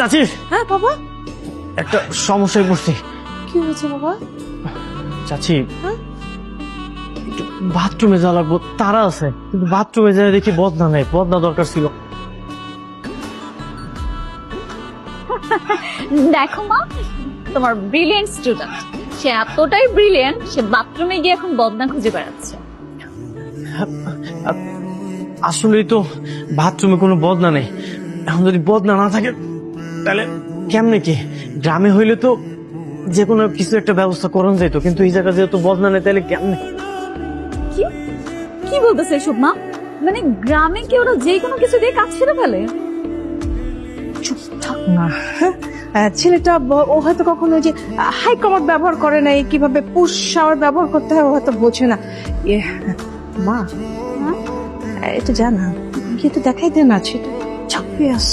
চাচি, হ্যাঁ বাবা, একটা সমস্যায় পড়ছি। কি হয়েছে বাবা? চাচি, হ্যাঁ? একটু বাথরুমে যাওয়া লাগবো, তারা আছে, কিন্তু বাথরুমে যাই দেখি বদনা নেই, বদনা দরকার ছিল। দেখো মা, তোমার ব্রিলিয়েন্ট স্টুডেন্ট, সে এতটাই ব্রিলিয়েন্ট, সে বাথরুমে গিয়ে এখন বদনা খুঁজে বেড়াচ্ছে। আসলেই তো বাথরুমে কোনো বদনা নেই। এখন যদি বদনা না থাকে তাহলে কেমনে কি? গ্রামে হইলে তো যে কোনো কিছু একটা ব্যবস্থা করন যেত, কিন্তু এই জায়গা যেহেতু বদনা নেই তাহলে কেমনে? কি কি বলতেছে এসব মা? মানে গ্রামে কি ওরা যে কোনো কিছু দিয়ে কাজ সেরে ফেলে? চুপ থাক না। ছেলেটা ও হয়তো কখনো ওই যে হাই কমান্ড ব্যবহার করে নাই, কিভাবে পুশ শাওয়ার ব্যবহার করতে হয় ও হয়তো বোঝে না। মা, এটা জানা কি তো দেখাই দে না, সেটা চাপে আস।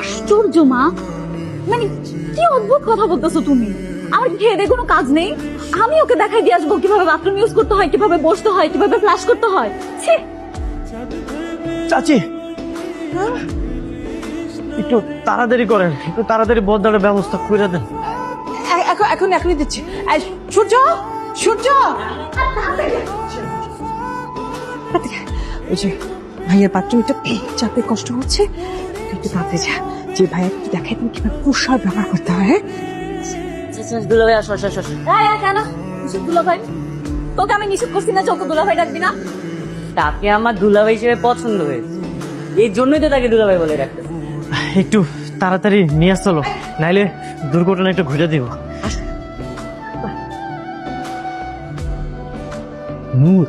আশ্চর্য মা, মানে কি অদ্ভুত কথা বলতেছো তুমি। আমার খেয়ে দিয়ে কোনো কাজ নেই, আমি ওকে দেখাই দিয়ে আসবো কিভাবে বাথরুম ইউজ করতে হয়, কিভাবে বসতে হয়, কিভাবে ফ্লাশ করতে হয়। ছি! চাচি, একটু তাড়াতাড়ি করেন, একটু তাড়াতাড়ি বদনার ব্যবস্থা করে দেন। এখনই দিচ্ছি। সূর্য, সূর্য, ওই যে ভাইয়ের বাথরুমটা চাপে কষ্ট হচ্ছে, একটু তাড়াতাড়ি যা, যে ভাইয়া একটু দেখাই তুমি কিভাবে পুশ শাওয়ার ব্যবহার করতে হয়। হ্যাঁ, দুলাভাই আসো আসো আসো। কেন নিষেধ দুলাভাই? তোকে আমি নিষেধ করছি না যত দুলাভাই ডাকবি না? তাকে আমার দুলাভাই হিসেবে পছন্দ হয়েছে, এই জন্যই তো তাকে দুলাভাই বলে রাখতেছে। একটু তাড়াতাড়ি নিয়ে চলো, নাইলে দুর্ঘটনা একটু ঘুরে দিব। নূর,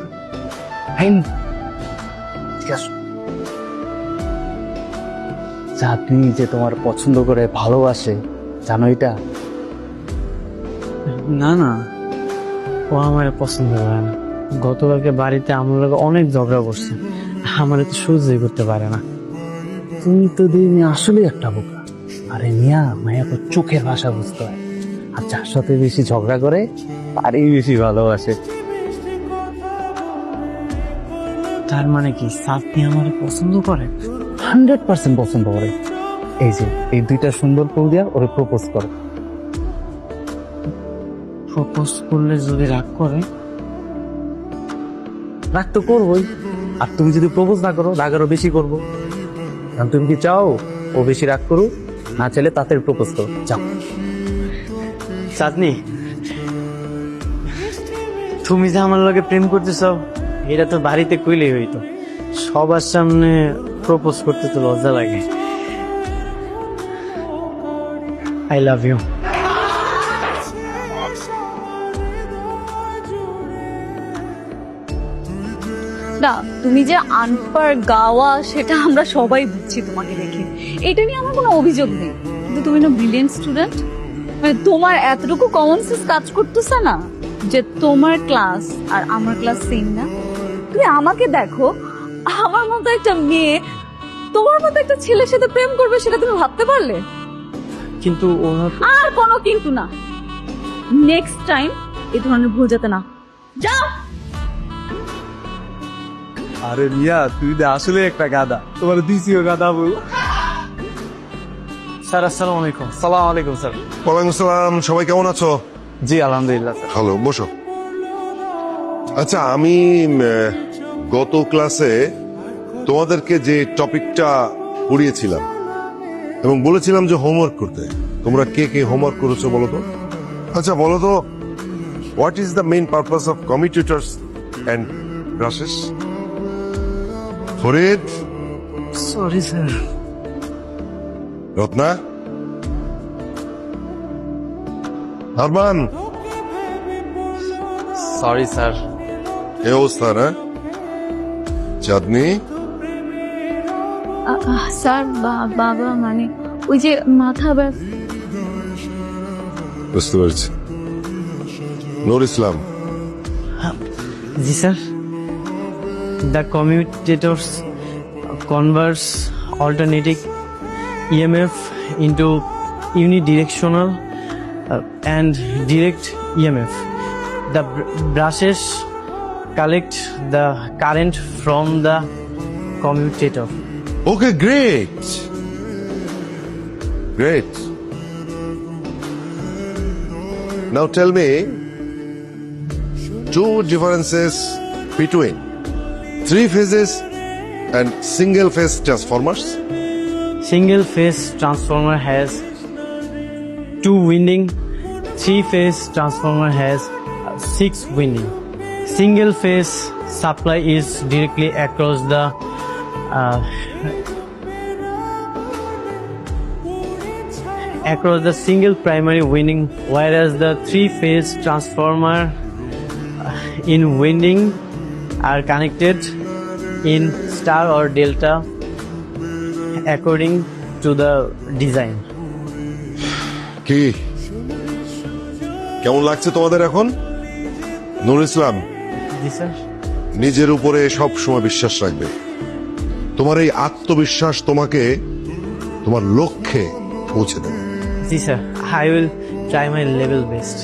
ঠিক আছে, চাঁদনি যে তোমার পছন্দ করে ভালোবাসে, জানো এটা? না না, ও আমার পছন্দ করে না। গতকালকে বাড়িতে আমার লোক অনেক ঝগড়া করছে, আমার তো সহ্যই করতে পারে না। তুমি তো দিন আসলে একটা বোকা। আরে মিয়া, মায়া তো চোখের ভাষা বুঝতে হয়, আর যার সাথে বেশি ঝগড়া করে তারই বেশি ভালোবাসে। তার মানে কি চাঁদনি আমার পছন্দ করে? 100% পছন্দ করে। এই যে এই দুইটা সুন্দর ফুল দিয়া ওরে প্রপোজ করে। প্রপোজ করলে যদি রাগ করে? রাগ তো করবোই, আর তুমি যদি প্রপোজ না করো রাগ আরো বেশি করবো। কারণ তুমি কি চাও ও বেশি রাগ করুক? না চাইলে তাতে প্রপোজ করো, চাও। চাঁদনি, তুমি যে আমার লগে প্রেম করতেছ এটা তো বাড়িতে কইলেই হইতো, সবার সামনে প্রপোজ করতে তো লজ্জা লাগে। I love you. না, তুমি যে আনপার গাওয়া সেটা আমরা সবাই বুঝছি তোমাকে দেখে, এটা নিয়ে আমার কোনো অভিযোগ নেই। কিন্তু তুমি না ব্রিলিয়েন্ট স্টুডেন্ট, মানে তোমার এতটুকু কমন সেন্স কাজ করতেছে না যে তোমার ক্লাস আর আমার ক্লাস সেম না? তুমি আমাকে দেখো, আমার মতো একটা মেয়ে তোমার মতো একটা ছেলের সাথে প্রেম করবে, সেটা তুমি ভাবতে পারলে? কিন্তু ওরা আর কোনো কিন্তু না, নেক্সট টাইম এই ধরনের ভুল যাতে না। যাও। আরে মিয়া, তুই তো আসলে একটা গাদা, তোমার দিছিও গাদা বল। স্যার আসসালামু আলাইকুম। সালাম আলাইকুম স্যার। ওয়ালাইকুম আসসালাম। সবাই কেমন আছো? জি আলহামদুলিল্লাহ স্যার। ভালো, বসো। আচ্ছা, আমি গত ক্লাসে তোমাদেরকে যে টপিকটা পড়িয়েছিলাম এবং বলেছিলাম যে হোমওয়ার্ক করতে, তোমরা কে কে হোমওয়ার্ক করেছো বলো তো? আচ্ছা বলো তো, what is the main purpose of commutators and brushes? Farid, sorry sir. Ratna, Arman, sorry sir. এ অবস্থা না? চাঁদনি, স্যার বাবা, মানে ওই যে মাথা ব্যথা। বুঝতে পারছি। নূর ইসলাম, জি sir. The commutators converts alternating EMF into unidirectional and direct EMF. The brushes collect the current from the commutator. Okay great. Great. Now tell me two differences between three phases and single phase transformers. Single phase transformer has two winding. Three phase transformer has six winding. Single phase supply is directly across the single primary winding, whereas the three phase transformer in winding are connected in star or delta according to the design. কি কেমন লাগছে তোমাদের এখন? নুর ইসলাম, জি sir. নিজের উপরে সব সময় বিশ্বাস রাখবে। তোমার এই আত্মবিশ্বাস তোমাকে তোমার লক্ষ্যে পৌঁছে দেবে। জি sir, I will try my level best.